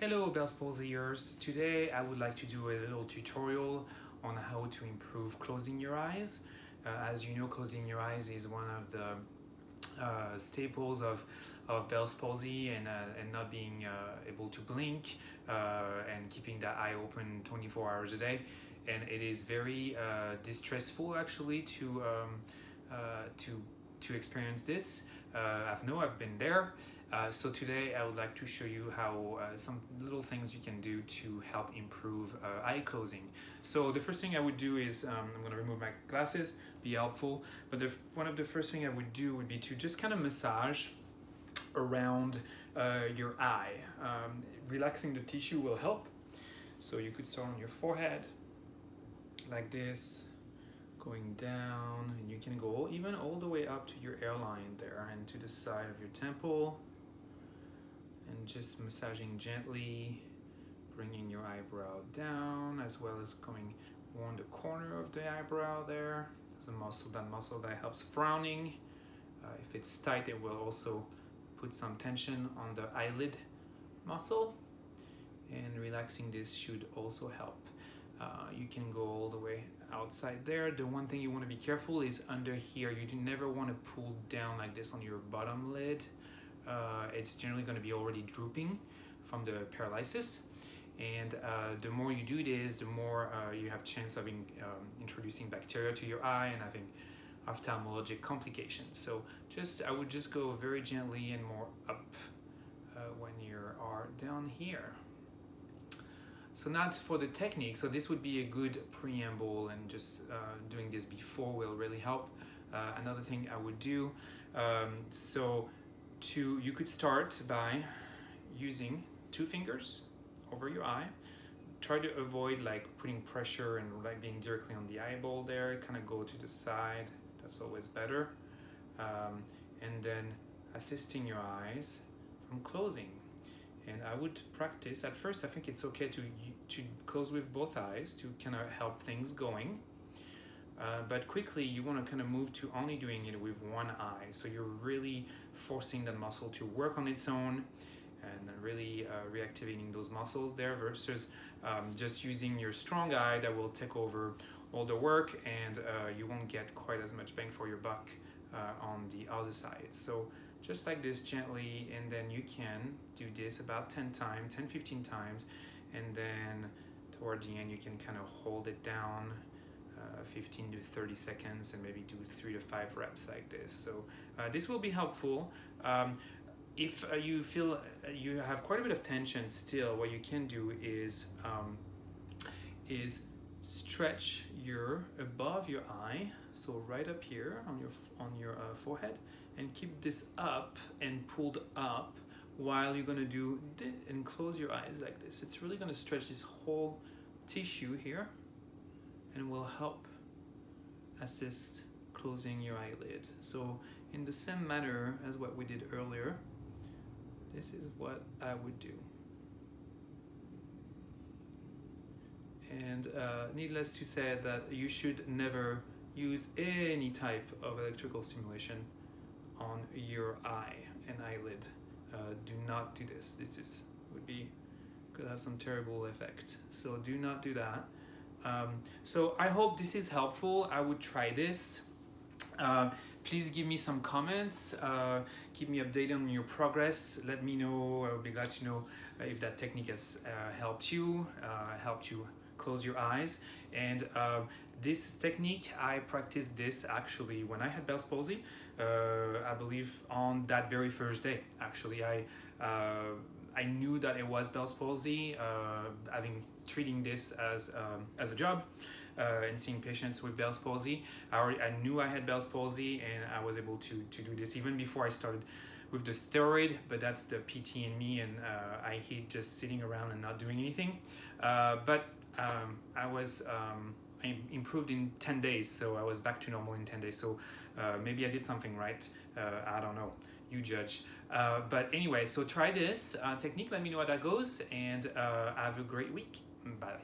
Hello Bell's Palsyers. Today I would like to do a little tutorial on how to improve closing your eyes. As you know, closing your eyes is one of the staples of Bell's palsy and not being able to blink and keeping that eye open 24 hours a day. And it is very distressful actually to experience this. I've been there. So today I would like to show you how some little things you can do to help improve eye closing. So the first thing I would do is I'm going to remove my glasses, be helpful, but one of the first thing I would do would be to just kind of massage around your eye. Relaxing the tissue will help. So you could start on your forehead like this, going down, and you can go even all the way up to your hairline there and to the side of your temple, and just massaging gently, bringing your eyebrow down, as well as going on the corner of the eyebrow there. There's a muscle, that muscle that helps frowning. If it's tight, it will also put some tension on the eyelid muscle, and relaxing this should also help. You can go all the way outside there. The one thing you want to be careful is under here. You do never want to pull down like this on your bottom lid. It's generally going to be already drooping from the paralysis, and the more you do this, the more you have chance of introducing bacteria to your eye and having ophthalmologic complications. So I would just go very gently and more up when you are down here. So now for the technique, so this would be a good preamble, and just doing this before will really help. Another thing I would do, you could start by using 2 fingers over your eye. Try to avoid like putting pressure and like being directly on the eyeball there. Kind of go to the side, that's always better. And then assisting your eyes from closing. And I would practice, at first I think it's okay to close with both eyes to kind of help things going. But quickly you want to kind of move to only doing it with one eye. So you're really forcing that muscle to work on its own and really reactivating those muscles there, versus just using your strong eye that will take over all the work, and you won't get quite as much bang for your buck on the other side. So just like this gently, and then you can do this about 10 times, 10-15 times, and then toward the end you can kind of hold it down 15 to 30 seconds and maybe do 3 to 5 reps like this. So this will be helpful. If you feel you have quite a bit of tension still, what you can do is stretch above your eye, so right up here on your forehead, and keep this up and pulled up while you're going to do this and close your eyes like this. It's really going to stretch this whole tissue here and will help assist closing your eyelid. So in the same manner as what we did earlier, this is what I would do. And needless to say that you should never use any type of electrical stimulation on your eye and eyelid. Do not do this. Could have some terrible effect. So do not do that. So I hope this is helpful. I would try this. Please give me some comments. Keep me updated on your progress. Let me know. I would be glad to know if that technique has helped you close your eyes. And this technique, I practiced this actually when I had Bell's palsy. I believe on that very first day. Actually, I knew that it was Bell's palsy, treating this as a job and seeing patients with Bell's palsy. I knew I had Bell's palsy, and I was able to do this even before I started with the steroid, but that's the PT in me, and I hate just sitting around and not doing anything. But I improved in 10 days, so I was back to normal in 10 days. So maybe I did something right. I don't know. You judge. But anyway, so try this technique. Let me know how that goes, and have a great week. Bye.